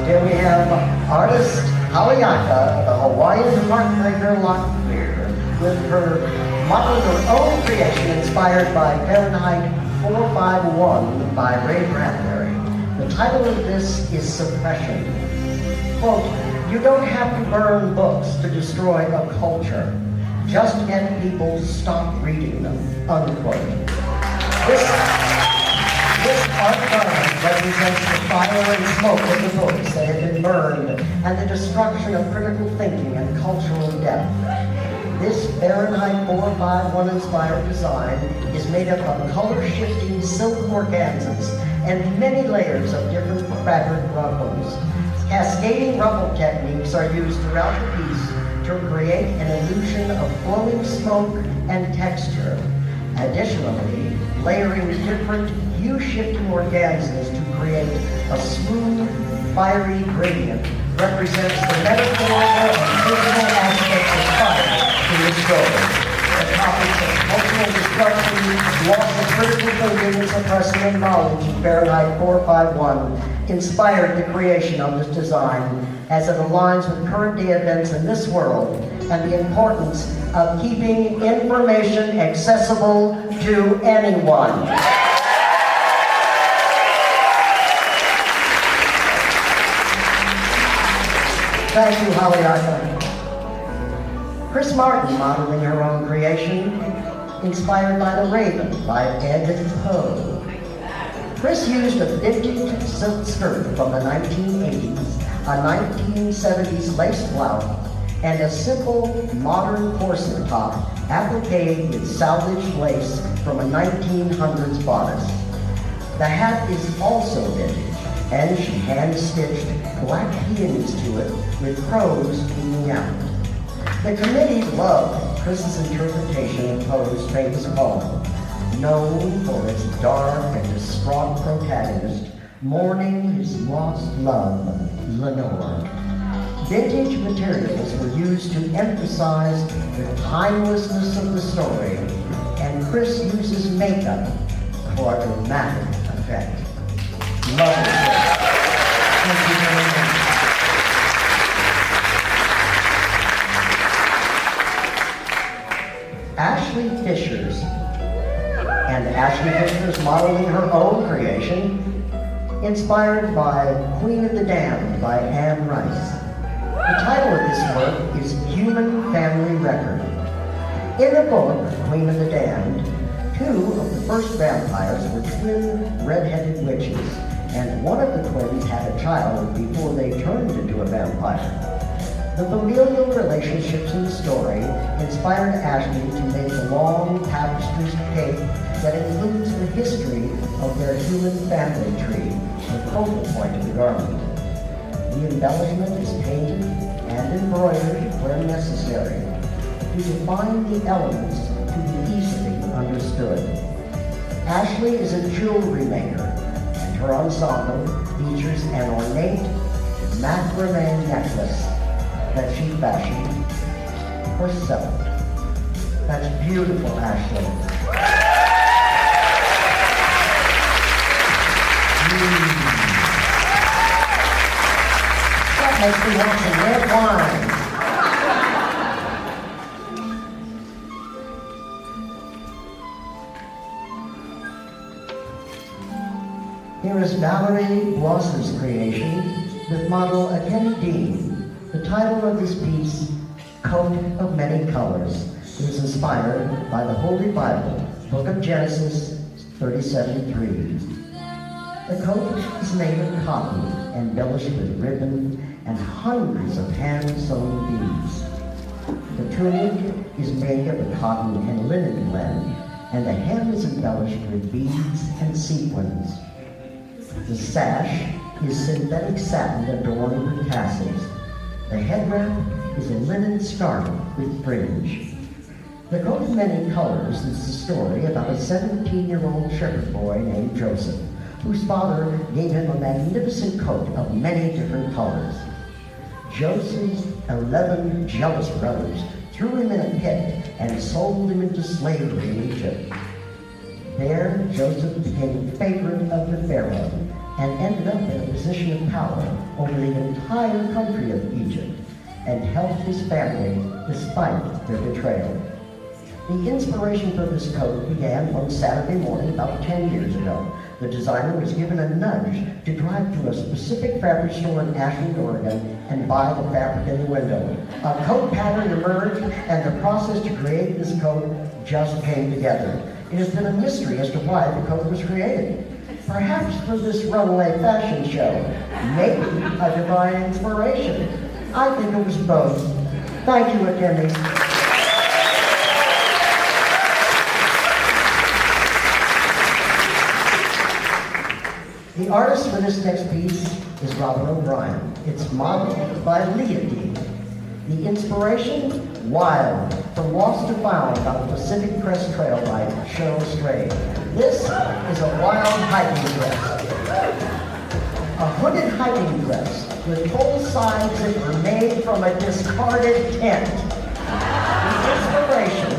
Here we have artist Haliaka, the Hawaiian heartbreaker Locklear, with her modeling her own creation inspired by Fahrenheit 451 by Ray Bradbury. The title of this is Suppression. Quote, "You don't have to burn books to destroy a culture. Just get people stop reading them," unquote. This art garment represents the fire and smoke of the books that have been burned and the destruction of critical thinking and cultural depth. This Fahrenheit 451 inspired design is made up of color-shifting silk organzas and many layers of different fabric ruffles. Cascading ruffle techniques are used throughout the piece to create an illusion of flowing smoke and texture. Additionally, layering different hue-shifting organzas to create a smooth, fiery gradient represents the metaphorical and physical aspects of fire in the story. The topics of cultural destruction, loss of critical thinking, and suppressing of knowledge in Fahrenheit 451 inspired the creation of this design as it aligns with current day events in this world and the importance of keeping information accessible to anyone. Thank you, Haliaka. Chris Martin modeling her own creation, inspired by The Raven by Edgar Poe. Chris used a vintage silk skirt from the 1980s, a 1970s lace blouse, and a simple modern corset top appliqued with salvaged lace from a 1900s bodice. The hat is also vintage, and she hand-stitched black peonies to it with crows peeking out. The committee loved Chris's interpretation of Poe's famous poem, known for its dark and distraught protagonist mourning his lost love, Lenore. Vintage materials were used to emphasize the timelessness of the story, and Chris uses makeup for a dramatic effect. Love it. Thank you very much. Ashley Fisher's modeling her own creation, inspired by Queen of the Damned by Anne Rice. The title of this work is Human Family Record. In the book, Queen of the Damned, two of the first vampires were twin red-headed witches, and one of the twins had a child before they turned into a vampire. The familial relationships in the story inspired Ashley to make a long tapestry cake that includes the history of their human family tree, the focal point of the garment. The embellishment is painted and embroidered where necessary to define the elements to be easily understood. Ashley is a jewelry maker, and her ensemble features an ornate macrame necklace that she fashioned herself. That's beautiful, Ashley. That makes me want some red wine. Here is Valerie Bloss's creation with model Akeni Dean. The title of this piece, Coat of Many Colors, is inspired by the Holy Bible, Book of Genesis 30:73. The coat is made of cotton, embellished with ribbon and hundreds of hand-sewn beads. The tunic is made of a cotton and linen blend, and the hem is embellished with beads and sequins. The sash is synthetic satin adorned with tassels. The head wrap is a linen scarf with fringe. The Coat of Many Colors is the story about a 17-year-old shepherd boy named Joseph, whose father gave him a magnificent coat of many different colors. Joseph's 11 jealous brothers threw him in a pit and sold him into slavery in Egypt. There, Joseph became the favorite of the Pharaoh, and ended up in a position of power over the entire country of Egypt and helped his family despite their betrayal. The inspiration for this coat began one Saturday morning about 10 years ago. The designer was given a nudge to drive to a specific fabric store in Ashland, Oregon, and buy the fabric in the window. A coat pattern emerged, and the process to create this coat just came together. It has been a mystery as to why the coat was created. Perhaps for this runway fashion show, maybe a divine inspiration. I think it was both. Thank you, attendees. The artist for this next piece is Robin O'Brien. It's modeled by Leah Dean. The inspiration, Wild, from Lost to Found on the Pacific Crest Trail by Cheryl Strait. This is a wild hiking dress. A hooded hiking dress with full sides that were made from a discarded tent. The inspiration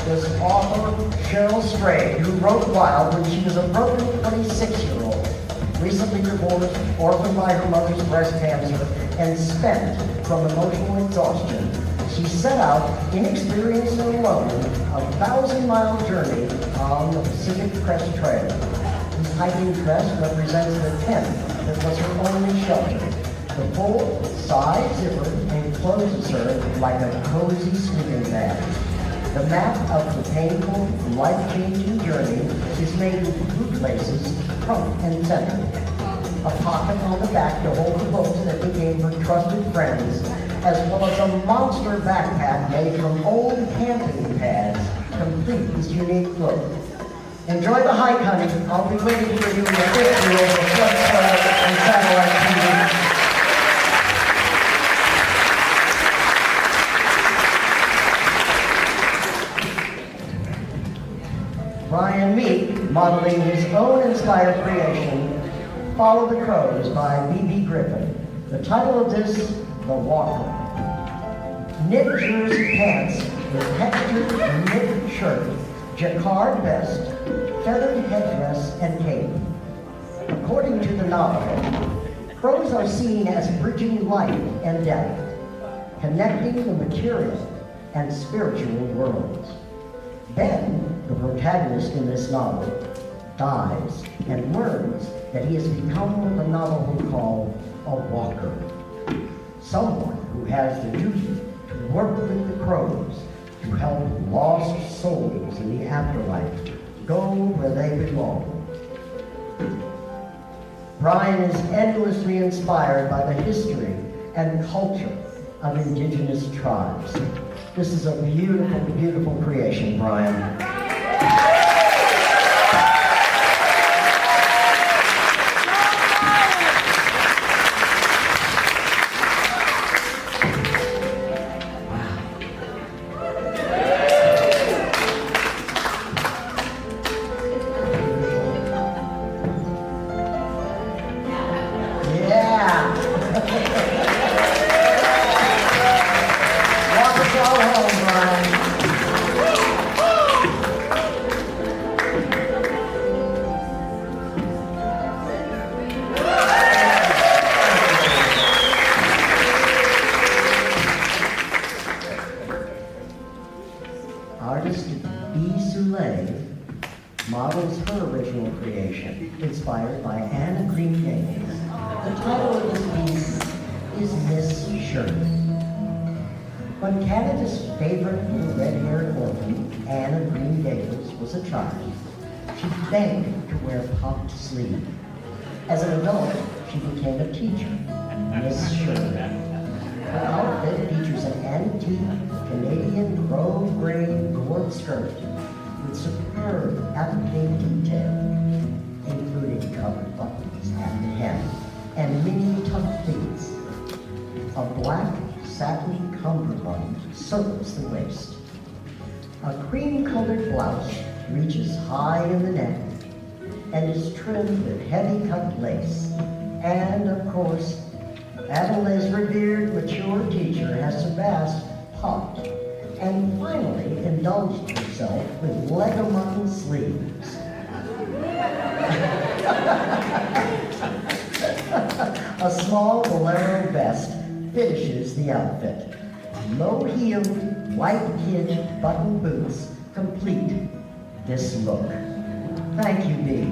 was author Cheryl Strait, who wrote Wild when she was a broken 26-year-old. Recently divorced, orphaned by her mother's breast cancer, and spent from emotional exhaustion. She set out, inexperienced and alone, a 1,000-mile journey on the Pacific Crest Trail. This hiking dress represents the tent that was her only shelter. The full side zipper encloses her like a cozy sleeping bag. The map of the painful, life-changing journey is made with bootlaces front and center. A pocket on the back to hold the books that became her trusted friends, as well as a monster backpack made from old camping pads, complete this unique look. Enjoy the hike, honey. I'll be waiting for you in the victory over Flexpro and satellite TV. Brian Meek, modeling his own inspired creation, Follow the Crows by B.B. Griffin. The title of this, The Walker. Knit jersey pants with textured knit shirt, jacquard vest, feathered headdress, and cape. According to the novel, crows are seen as bridging life and death, connecting the material and spiritual worlds. Ben, the protagonist in this novel, dies and learns that he has become what the novel will call a walker. Someone who has the duty to work with the crows to help lost souls in the afterlife go where they belong. Brian is endlessly inspired by the history and culture of indigenous tribes. This is a beautiful, beautiful creation, Brian. Artist B. Soleil models her original creation, inspired by Anna Green Gables. The title of this piece is Miss Shirley. When Canada's favorite little red-haired orphan, Anna Green Gables, was a child, she begged to wear puffed sleeves. As an adult, she became a teacher, Miss Shirley. Her outfit features an antique Canadian grove-grain gourd skirt with superb applique detail, including covered buttons at the hem and mini tuck pleats. A black satin cummerbund circles the waist. A cream-colored blouse reaches high in the neck and is trimmed with heavy-cut lace. And, of course, Adelaide's revered, mature teacher has surpassed popped and finally indulged herself with leg-a-mutton sleeves. A small bolero vest finishes the outfit. Low-heeled, white kid button boots complete this look. Thank you, Bee.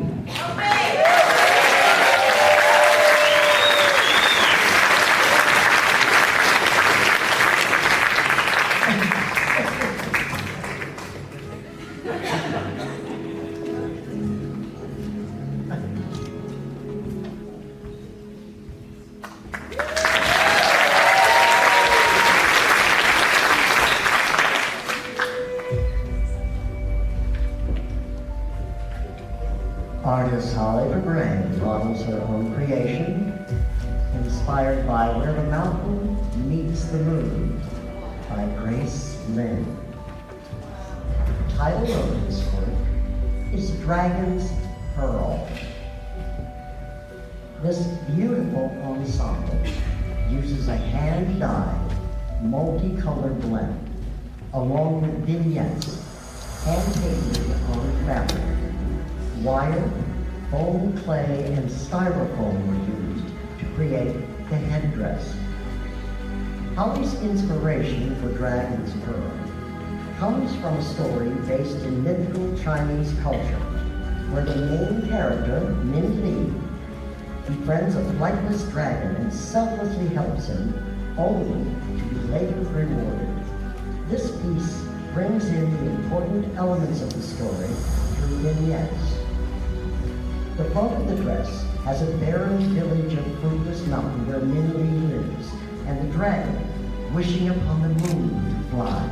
Artist Holly Verbrae models her own creation, inspired by Where the Mountain Meets the Moon by Grace Lynn. The title of this work is Dragon's Pearl. This beautiful ensemble uses a hand-dyed, multicolored blend, along with vignettes hand-painted on fabric. Wire, foam, clay, and styrofoam were used to create the headdress. Holly's inspiration for Dragon's Pearl comes from a story based in mythical Chinese culture, where the main character, Min Li, befriends a flightless dragon and selflessly helps him, only to be later rewarded. This piece brings in the important elements of the story through vignettes. The front of the dress has a barren village of fruitless mountain where Min Li lives, and the dragon wishing upon the moon to fly.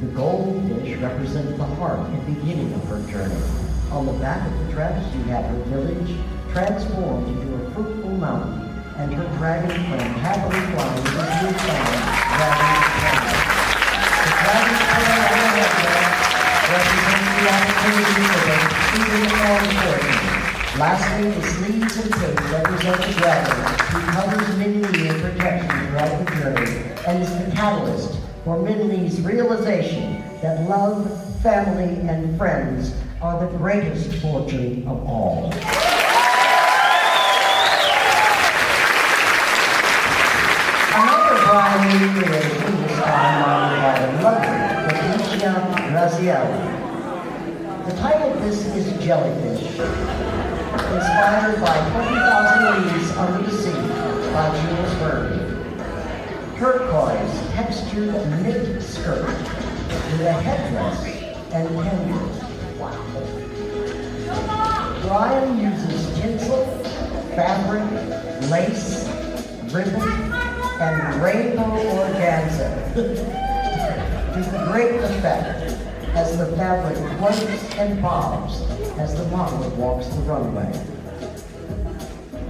The goldfish represent the heart and beginning of her journey. On the back of the dress, you have her village transformed into a fruitful mountain, and her dragon friend happily flying to the new song, Dragon's Pearl. The Dragon's Pearl on the headdress represents the opportunity for the freedom and fortune. Lastly, the sleeves and cape represent the dragon who covers Min Li in protection throughout the journey and is the catalyst for Min Li's realization that love, family, and friends are the greatest fortune of all. Another Brian Lee creation is modeled by the lovely Patricia Graziella. The title of this is Jellyfish, inspired by 20,000 Leagues Under the Sea by Jules Verne. Turquoise textured knit skirt with a headdress and pendant. Wow. Brian uses tinsel, fabric, lace, ribbon, and rainbow organza to great effect as the fabric floats and bobs as the model walks the runway.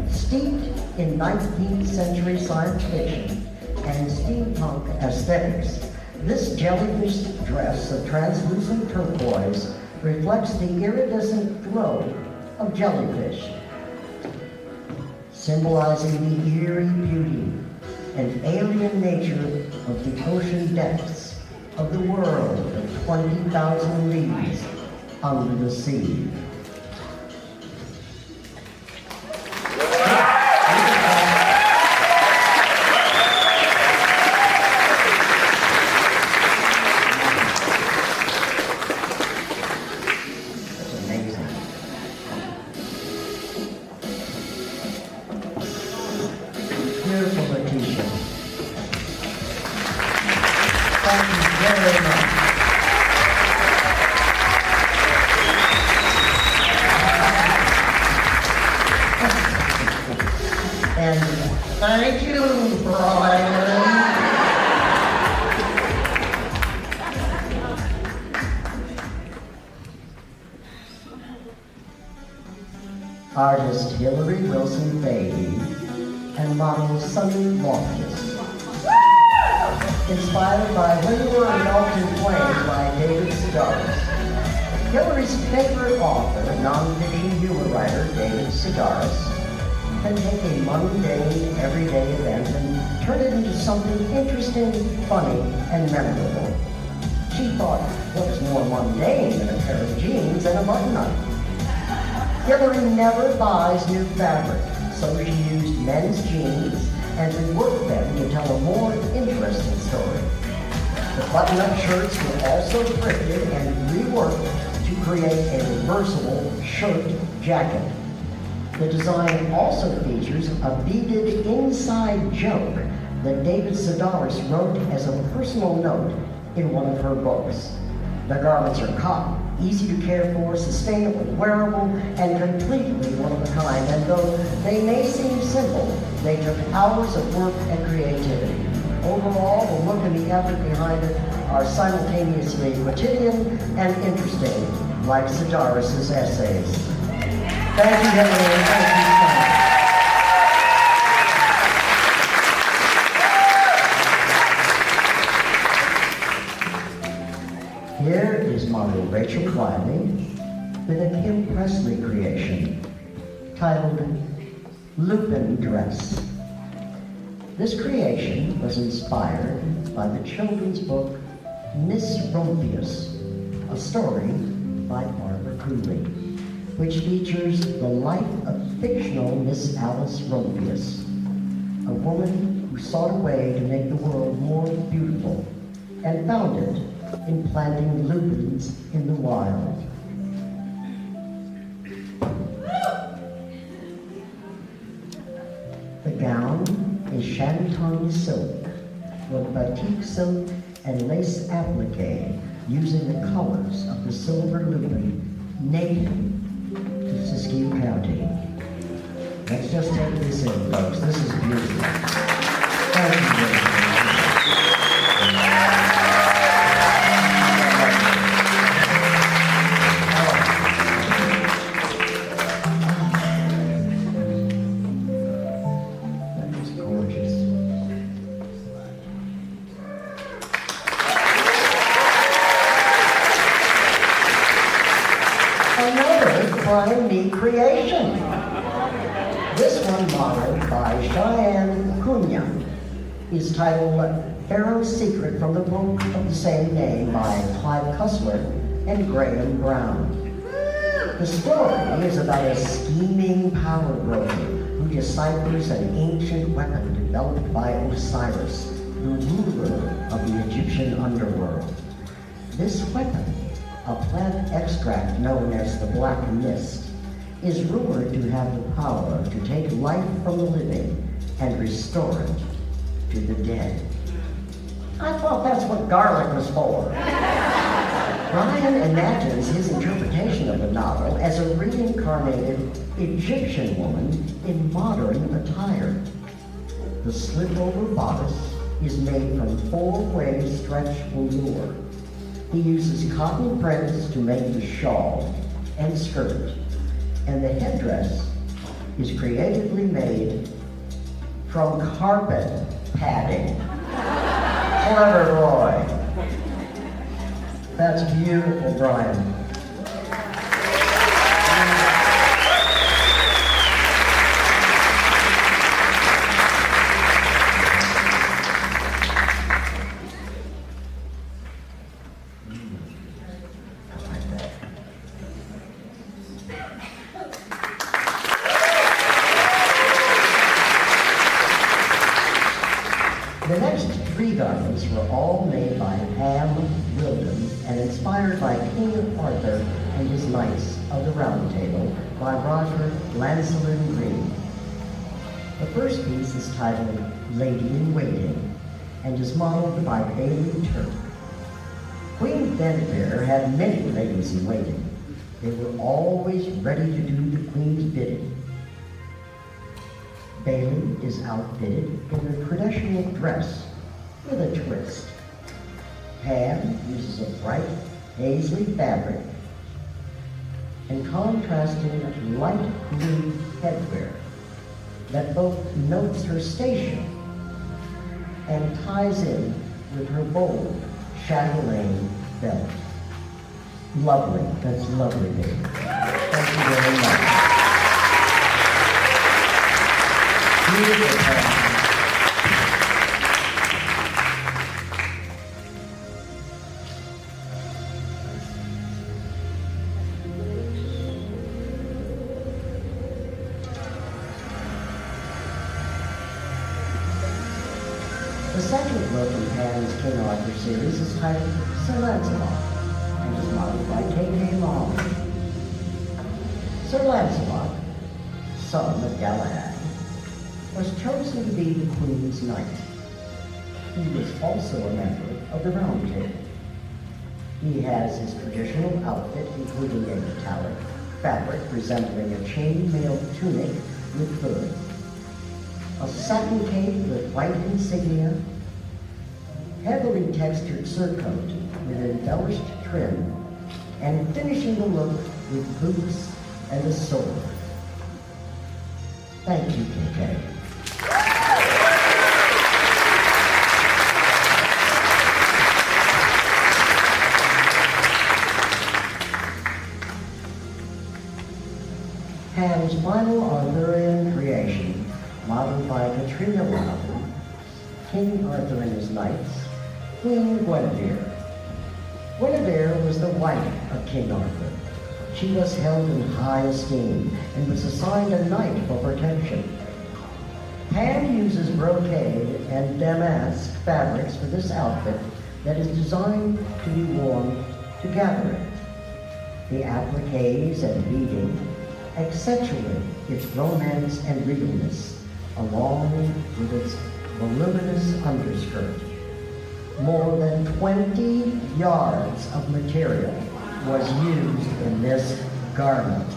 Steeped in 19th century science fiction and steampunk aesthetics, this jellyfish dress of translucent turquoise reflects the iridescent glow of jellyfish, symbolizing the eerie beauty and alien nature of the ocean depths of the world of 20,000 leagues under the sea. Beautiful, Leticia. Thank you very much. And thank you, Brian. Artist Hillary Wilson Fahey and model Sunny Loftus. Inspired by When You Were Engulfed in Flames by David Sedaris. Hillary's favorite author, nonfiction humor writer David Sedaris, can take a mundane, everyday event and turn it into something interesting, funny, and memorable. She thought, what's more mundane than a pair of jeans and a button-up? Hillary never buys new fabric, so she used men's jeans and reworked them to tell a more interesting story. The button-up shirts were also thrifted and reworked to create a reversible shirt jacket. The design also features a beaded inside joke that David Sedaris wrote as a personal note in one of her books. The garments are cotton, easy to care for, sustainably wearable, and completely one of a kind. And though they may seem simple, they took hours of work and creativity. Overall, the look and the effort behind it are simultaneously quotidian and interesting, like Sedaris' essays. Thank you, Henry. Thank you, Frank. Here is model Rachel Wiley with a Kim Presley creation titled Lupin Dress. This creation was inspired by the children's book Miss Rumphius, a story by Barbara Cooley, which features the life of fictional Miss Alice Rumphius, a woman who sought a way to make the world more beautiful and found it in planting lupins in the wild. The gown is shantung silk with batik silk and lace applique using the colors of the silver lupin native to Siskiyou County. Let's just take this in, folks. This is beautiful. Thank you very much. Me creation. This one, modeled by Cheyenne Cunha, is titled Pharaoh's Secret from the book of the same name by Clive Cussler and Graham Brown. The story is about a scheming power broker who deciphers an ancient weapon developed by Osiris, the ruler of the Egyptian underworld. This weapon, a plant extract known as the Black Mist, is rumored to have the power to take life from the living and restore it to the dead. I thought that's what garlic was for. Ryan imagines his interpretation of the novel as a reincarnated Egyptian woman in modern attire. The slip-over bodice is made from four-way stretch velour. He uses cotton prints to make the shawl and skirt, and the headdress is creatively made from carpet padding. Clever boy. That's beautiful, Brian. The next three garments were all made by Ham Wilden and inspired by King Arthur and his Knights of the Round Table by Roger Lancelin Green. The first piece is titled Lady in Waiting and is modeled by Bailey Turk. Queen Guinevere had many ladies in waiting. They were always ready to do the queen's bidding. Bailey is outfitted in a traditional dress with a twist. Pam uses a bright paisley fabric and contrasting light blue headwear that both notes her station and ties in with her bold chatelaine belt. Lovely. That's lovely, Bailey. Thank you very much. Beautiful. The second book in Pam's King Arthur series is titled Sir Lancelot and is modeled by K.K. Long. Sir Lancelot, son of Galahad, was chosen to be the Queen's knight. He was also a member of the Round Table. He has his traditional outfit, including a metallic fabric resembling a chain-mail tunic with hood, a satin cape with white insignia, heavily textured surcoat with embellished trim, and finishing the look with boots and a sword. Thank you, KK. Pam's final Arthurian creation, modeled by Katrina Loudon, King Arthur and his knights, Queen Guinevere. Guinevere was the wife of King Arthur. She was held in high esteem and was assigned a knight for protection. Pam uses brocade and damask fabrics for this outfit that is designed to be worn to gathering. The appliques and beading accentuate its romance and regalness, along with its voluminous underskirt. More than 20 yards of material was used in this garment.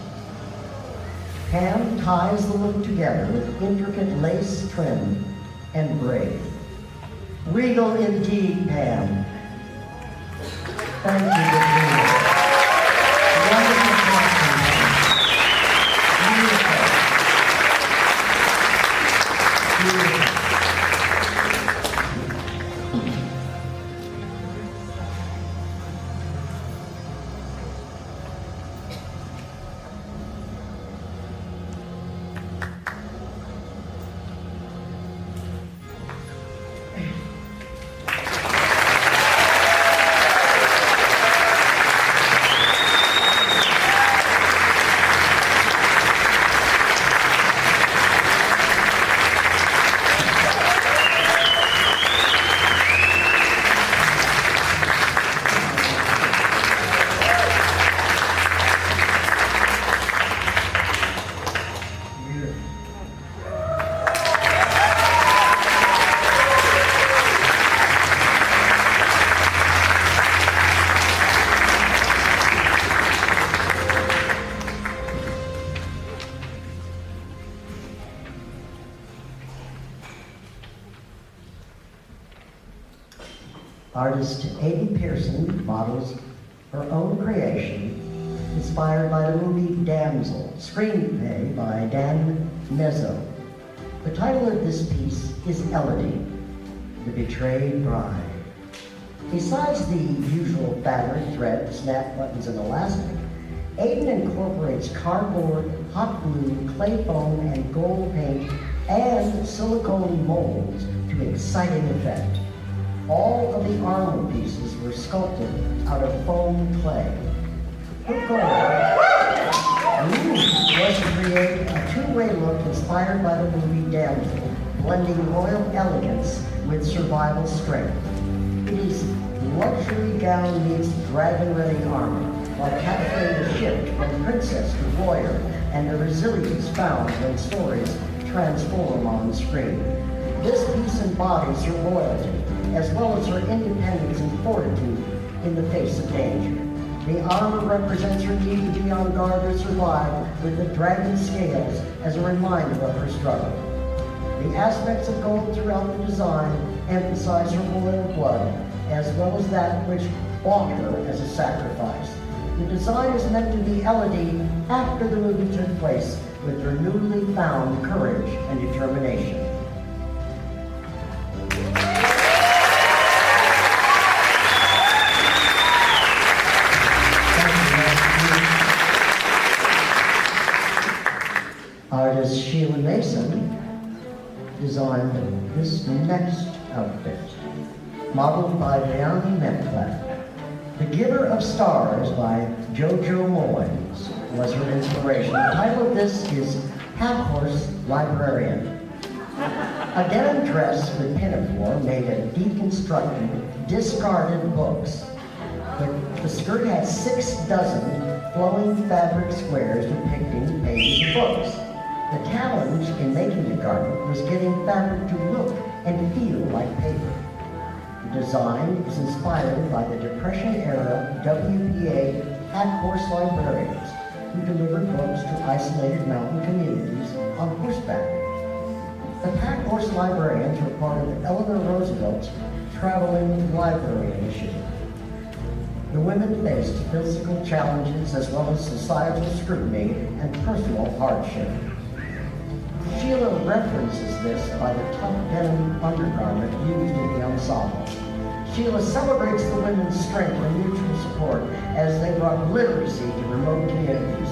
Pam ties the look together with intricate lace trim and braid. Regal indeed, Pam. Thank you, Katrina. Wonderful costume. Beautiful. Beautiful. Artist Aidan Pearson models her own creation, inspired by the movie Damsel, screenplay by Dan Mezzo. The title of this piece is Elodie, the Betrayed Bride. Besides the usual fabric, thread, snap buttons, and elastic, Aidan incorporates cardboard, hot glue, clay foam, and gold paint, and silicone molds to exciting effect. All of the armor pieces were sculpted out of foam clay. Her goal was to create a two-way look inspired by the movie Damsel, blending royal elegance with survival strength. It is luxury gown meets dragon-ready armor, while capturing the shift from princess to warrior and the resilience found when stories transform on screen. This piece embodies her loyalty, as well as her independence and fortitude in the face of danger. The armor represents her need to be on guard to survive, with the dragon scales as a reminder of her struggle. The aspects of gold throughout the design emphasize her royal blood, as well as that which bought her as a sacrifice. The design is meant to be Elodie after the movie took place, with her newly found courage and determination. Artist Sheila Mason designed this next outfit, modeled by Leonie Metcalf. The Giver of Stars by Jojo Moyes was her inspiration. The title of this is Half Horse Librarian. A denim dress with pinafore made of deconstructed, discarded books. The skirt had 6 dozen flowing fabric squares depicting pages of books. The challenge in making the garment was getting fabric to look and feel like paper. The design is inspired by the Depression-era WPA pack horse librarians who delivered books to isolated mountain communities on horseback. The pack horse librarians were part of Eleanor Roosevelt's Traveling Library Initiative. The women faced physical challenges as well as societal scrutiny and personal hardship. Sheila references this by the tough denim undergarment used in the ensemble. Sheila celebrates the women's strength and mutual support as they brought literacy to remote communities.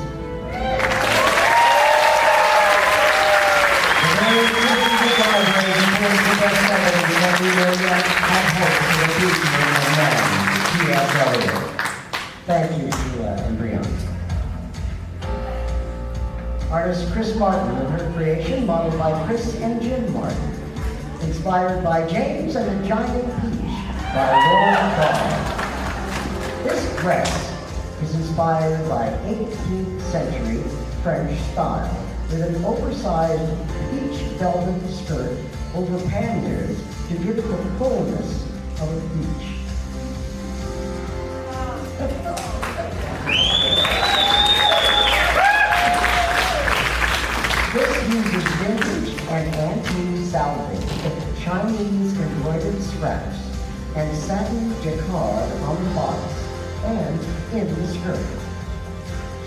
Thank you, Sheila and Brianna. Artist Chris Martin with her creation, modeled by Chris and Jim Martin. Inspired by James and the Giant Peach by Laura Dahl. This dress is inspired by 18th century French style with an oversized peach velvet skirt over panniers to give it the fullness of a peach. This uses vintage and antique salvage with Chinese embroidered scraps and satin jacquard on the bodice and in the skirt.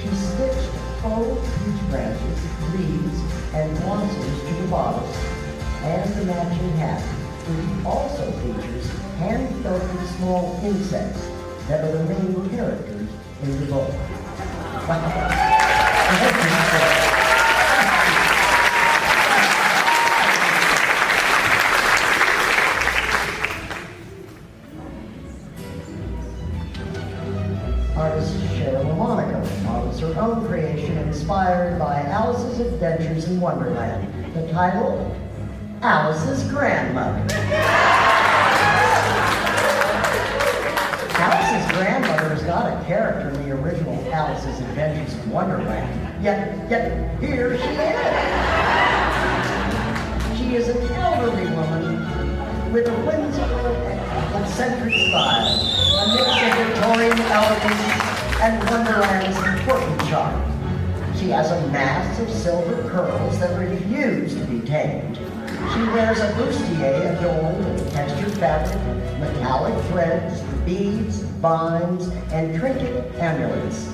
She stitched faux peach branches, leaves, and blossoms to the bodice and the matching hat, which also features hand-felted small insects that are the main characters in the book. Artist Cheryl Monaco models her own creation inspired by Alice's Adventures in Wonderland. The title, Alice's Grandmother. Alice's grandmother is not a character in the original Alice's Adventures in Wonderland, yet here she is. She is an elderly woman with a whimsical and eccentric style, a mix of Victorian elegance and Wonderland's quirky charm. She has a mass of silver curls that refuse to be tamed. She wears a bustier adorned with textured fabric, metallic threads, beads, vines, and trinket amulets.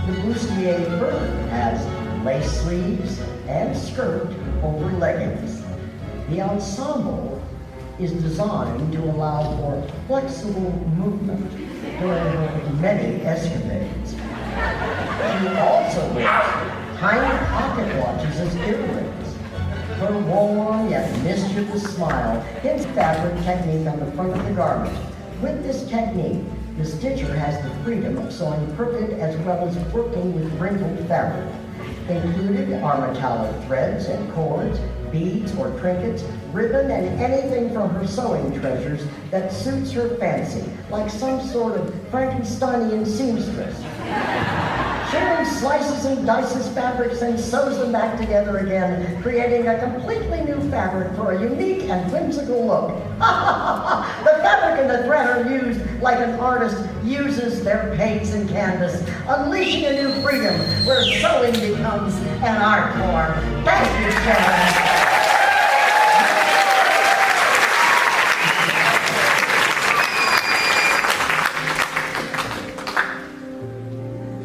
The bustier further has lace sleeves and skirt over leggings. The ensemble is designed to allow for flexible movement during her many escapades. She also wears tiny pocket watches as earrings. Her warm yet mischievous smile hints fabric technique on the front of the garment. With this technique, the stitcher has the freedom of sewing crooked as well as working with wrinkled fabric. Included are metallic threads and cords, beads or trinkets, ribbon, and anything from her sewing treasures that suits her fancy, like some sort of Frankensteinian seamstress. Sharon slices and dices fabrics and sews them back together again, creating a completely new fabric for a unique and whimsical look. The fabric and the thread are used like an artist uses their paints and canvas, unleashing a new freedom where sewing becomes an art form. Thank you, Sharon.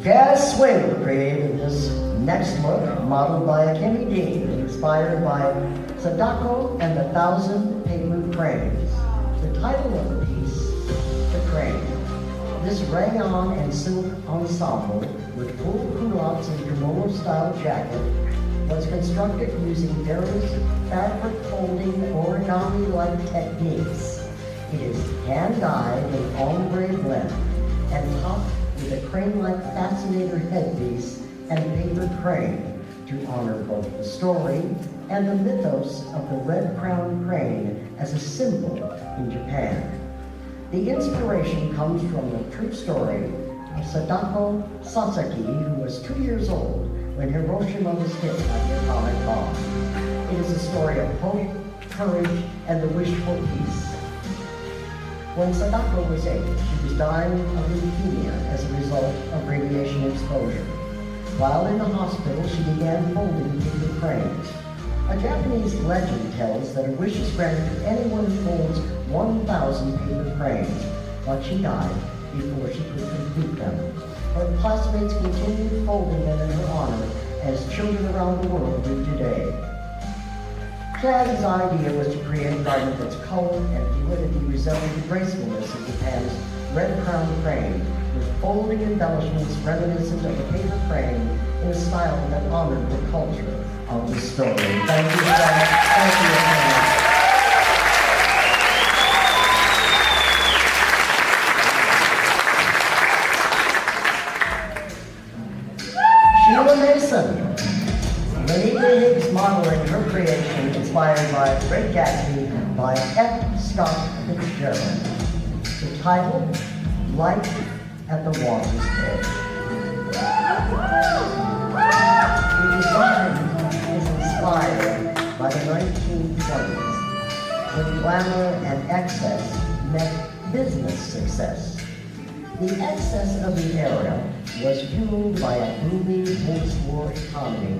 Jazz Swing created this next look, modeled by Kimmy Dean, inspired by Sadako and the Thousand Paper Cranes. The title of the piece, The Crane. This rayon and silk ensemble with full culottes and kimono-style jacket was constructed using various fabric folding origami-like techniques. It is hand-dyed with ombre blend and topped with a crane-like fascinator headpiece and paper crane to honor both the story and the mythos of the red-crowned crane as a symbol in Japan. The inspiration comes from the true story of Sadako Sasaki, who was 2 years old when Hiroshima was hit by the atomic bomb. It is a story of hope, courage, and the wish for peace. When Sadako was 8, she was dying of leukemia as a result of radiation exposure. While in the hospital, she began folding paper cranes. A Japanese legend tells that a wish is granted to anyone who folds 1,000 paper cranes, but she died before she could complete them. Her classmates continued folding them in her honor, as children around the world do today. Shad's idea was to create a garment that's color and fluidity resembled the gracefulness of Japan's red-crowned crane, with folding embellishments reminiscent of a paper crane in a style that honored the culture of the story. Thank you, Shad. Thank you, Sheila Mason. Lenita Higgs modeling her creation inspired by Great Gatsby by F. Scott Fitzgerald. The title, Light at the Water's Edge. The design is inspired by the 1920s, when glamour and excess met business success. The excess of the era was fueled by a booming post-war economy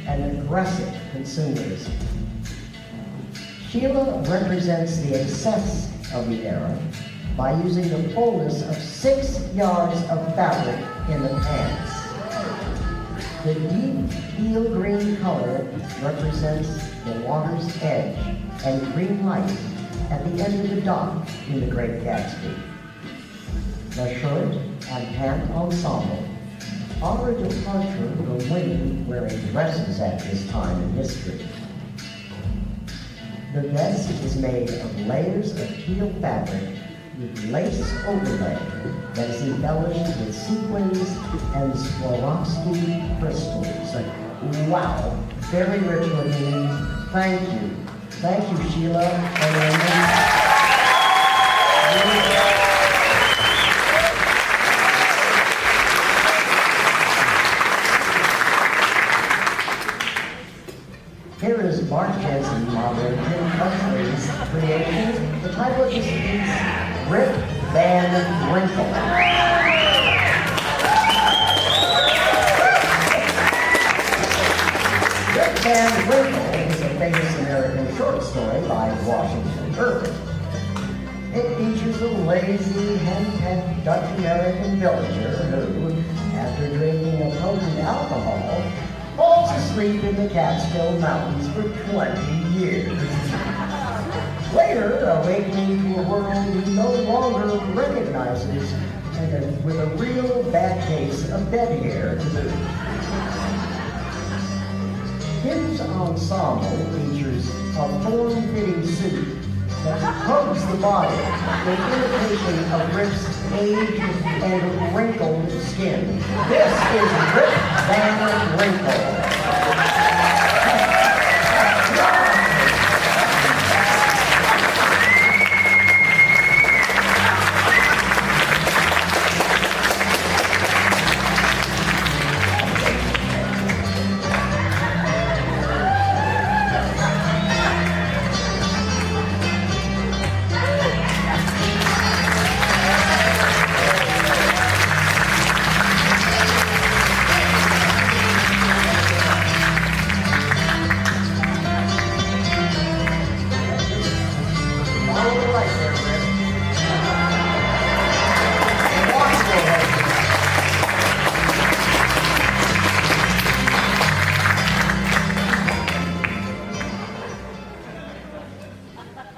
and aggressive consumerism. Sheila represents the excess of the era by using the fullness of 6 yards of fabric in the pants. The deep teal green color represents the water's edge and green light at the end of the dock in The Great Gatsby. The shirt and pant ensemble honor a departure from women wearing dresses at this time in history. The vest is made of layers of teal fabric with lace overlay that is embellished with sequins and Swarovski crystals. Wow, very rich looking. Thank you. Thank you, Sheila. Here is Mark Jensen modeling Tim Buckley's creation. The title of this piece, Rip Van Winkle. Rip Van Winkle is a famous American short story by Washington Irving. It features a lazy, henpecked Dutch-American villager who, after drinking a potent alcohol, falls asleep in the Catskill Mountains for 20 years. Later, awakening to a world he no longer recognizes, and with a real bad case of bed hair to boot. His ensemble features a form-fitting suit that hugs the body in imitation of Rip's aged and wrinkled skin. This is Rip Van Winkle.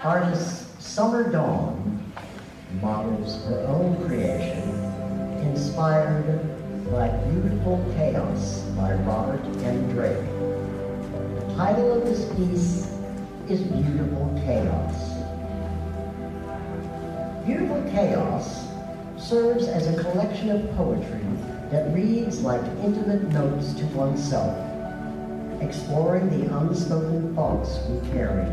Artist Summer Dawn models her own creation, inspired by Beautiful Chaos by Robert M. Drake. The title of this piece is Beautiful Chaos. Beautiful Chaos serves as a collection of poetry that reads like intimate notes to oneself. exploring the unspoken thoughts we carry.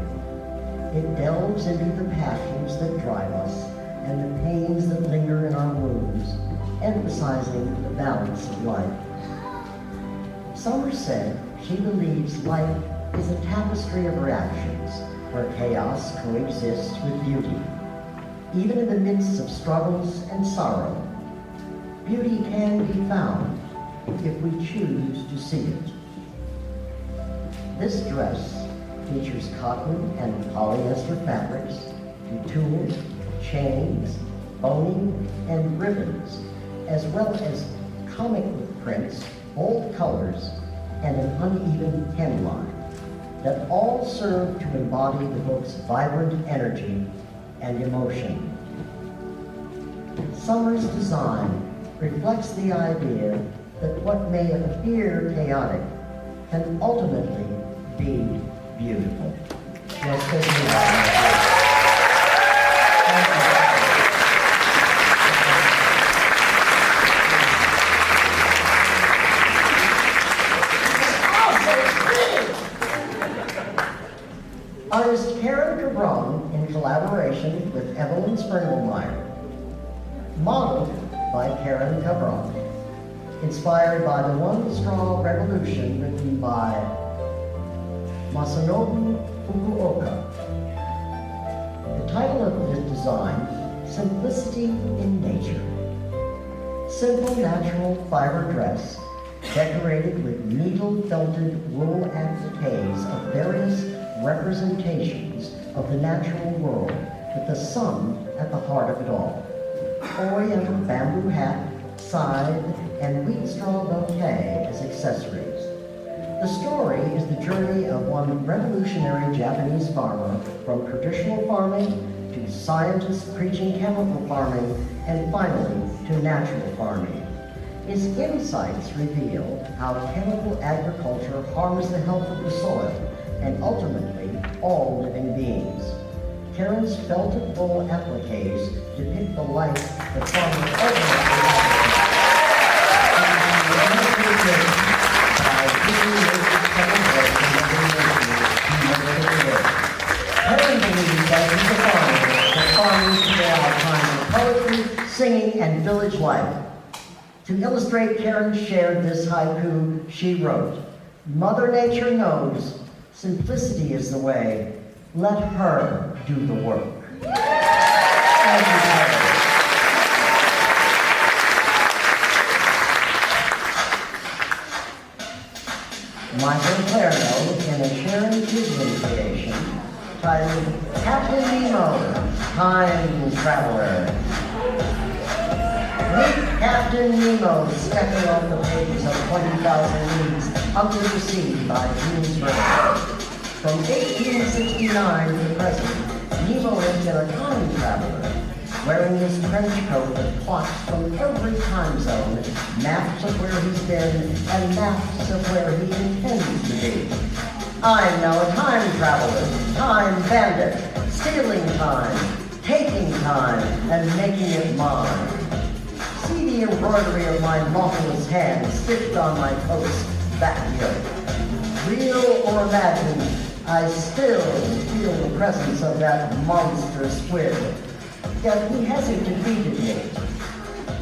It delves into the passions that drive us and the pains that linger in our wounds, emphasizing the balance of life. Summers said she believes life is a tapestry of reactions where chaos coexists with beauty. Even in the midst of struggles and sorrow, beauty can be found if we choose to see it. This dress features cotton and polyester fabrics, tulle, chains, boning, and ribbons, as well as comic book prints, bold colors, and an uneven hemline that all serve to embody the book's vibrant energy and emotion. Summer's design reflects the idea that what may appear chaotic can ultimately be beautiful. Yes, thank you. Artist Karen Cabron, in collaboration with Evelyn Springelmeyer. Modeled by Karen Cabron. Inspired by the One Straw Revolution written by Masanobu Fukuoka. The title of this design, Simplicity in Nature. Simple natural fiber dress decorated with needle-felted wool appliques of various representations of the natural world, with the sun at the heart of it all. Oriental bamboo hat, scythe, and wheat straw bouquet as accessories. The story is the journey of one revolutionary Japanese farmer from traditional farming to scientists preaching chemical farming and finally to natural farming. His insights reveal how chemical agriculture harms the health of the soil and ultimately all living beings. Karen's felted wool appliques depict the life the farmer Karen believes that as a farmer, the farmers should allow time for poetry, singing, and village life. To illustrate, Karen shared this haiku she wrote. Mother Nature knows simplicity is the way. Let her do the work. Thank you, Karen. Michael Clairno in a Sharon Kisman creation titled Captain Nemo, Time Traveler. Meet Captain Nemo stepping off the pages of 20,000 Leagues Under the Sea by Jules Verne. From 1869 to the present, Nemo has been a time traveler, wearing his trench coat with clocks from every time zone, maps of where he's been, and maps of where he intends to be. I'm now a time traveler, time bandit, stealing time, taking time, and making it mine. See the embroidery of my marvelous hand stitched on my coat's back yoke. Real or imagined, I still feel the presence of that monstrous squid. Yet he hasn't defeated me.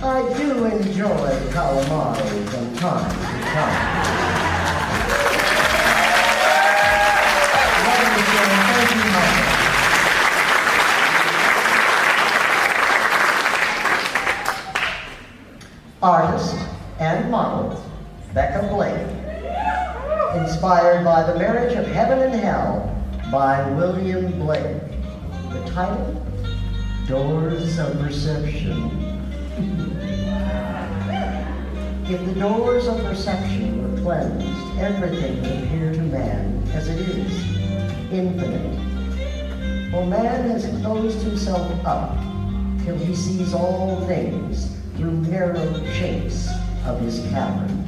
I do enjoy calamari from time to time. Thank you, Michael. Artist and model, Becca Blake. Inspired by The Marriage of Heaven and Hell by William Blake. The title, Doors of Perception. If the doors of perception were cleansed, everything would appear to man as it is, infinite. For man has closed himself up till he sees all things through narrow chinks of his cavern.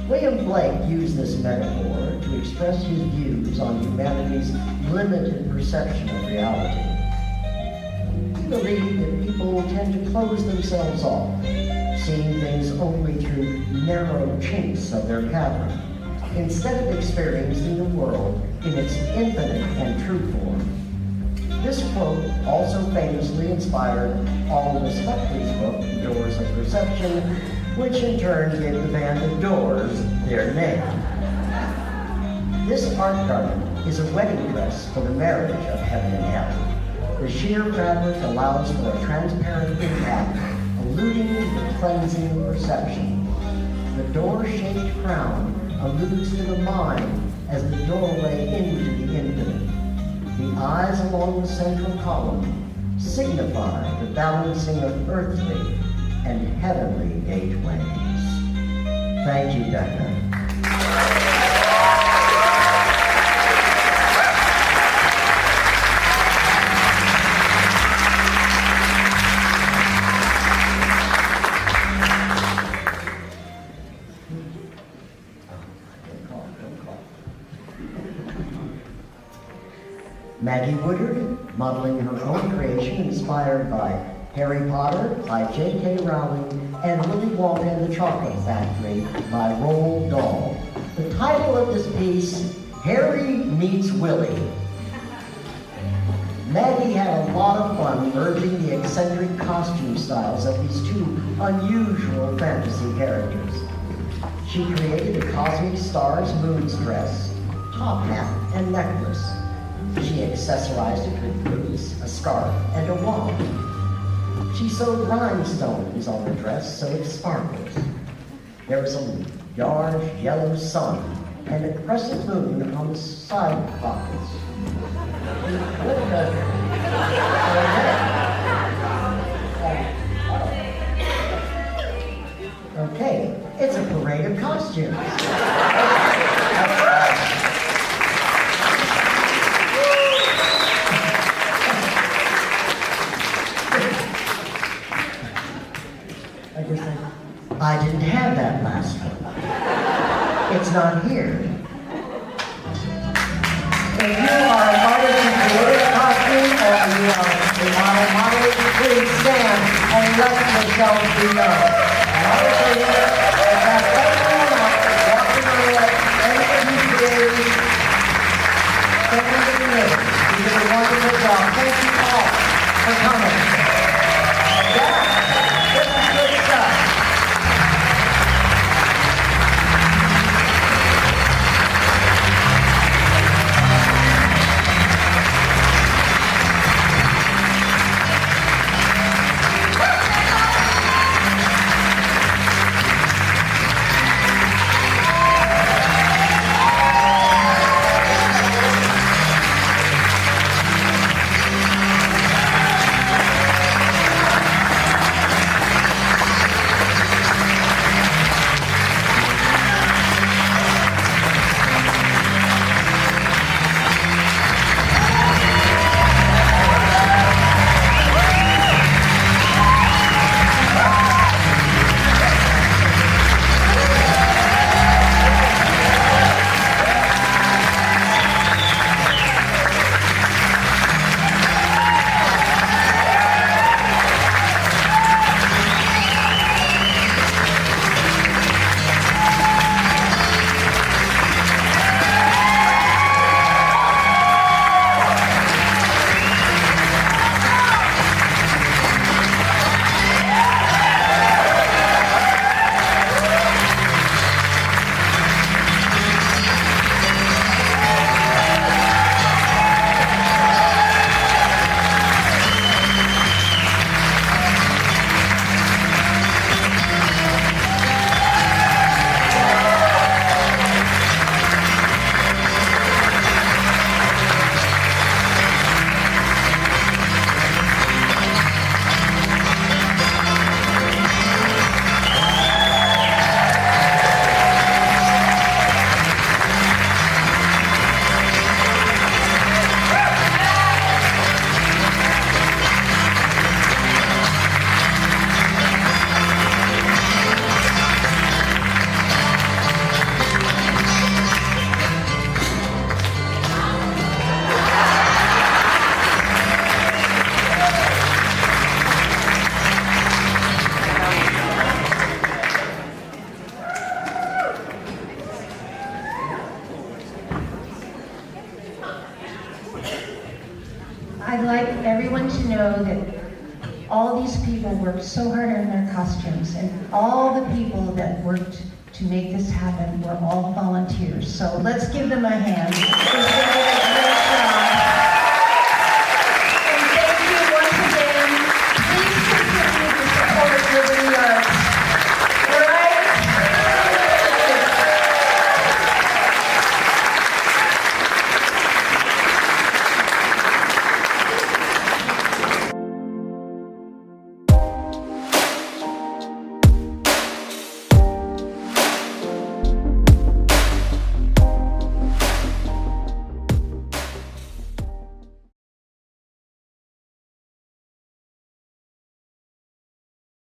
William Blake used this metaphor to express his views on humanity's limited perception of reality. He believed that people tend to close themselves off, seeing things only through narrow chinks of their cavern, instead of experiencing the world in its infinite and true form. This quote also famously inspired Aldous Huxley's book, The Doors of Perception, which in turn gave the band The Doors their name. This art garment is a wedding dress for the marriage of heaven and hell. The sheer fabric allows for a transparent impact, alluding to the cleansing of perception. The door-shaped crown alludes to the mind as the doorway into the infinite. The eyes along the central column signify the balancing of earthly and heavenly gateways. Thank you, Becca. Maggie Woodard, modeling her own creation inspired by Harry Potter by J.K. Rowling and Willy Wonka and the Chocolate Factory by Roald Dahl. The title of this piece, Harry Meets Willy. Maggie had a lot of fun merging the eccentric costume styles of these two unusual fantasy characters. She created the Cosmic Stars Moon's dress, top hat, and necklace. She accessorized it with boots, a scarf, and a wand. She sewed rhinestones on the dress so it sparkles. There was a large yellow sun and a crescent moon on the side pockets. Okay, it's a parade of costumes. I didn't have that last one. It's not here. If you are a artist in creative costume or you are a model, please stand and let yourself be known. Walking around, any of you creators, stand in the middle. You did a wonderful job. Thank you all for coming. Yeah, this is good stuff. like everyone to know that all these people worked so hard on their costumes, and all the people that worked to make this happen were all volunteers. So let's give them a hand.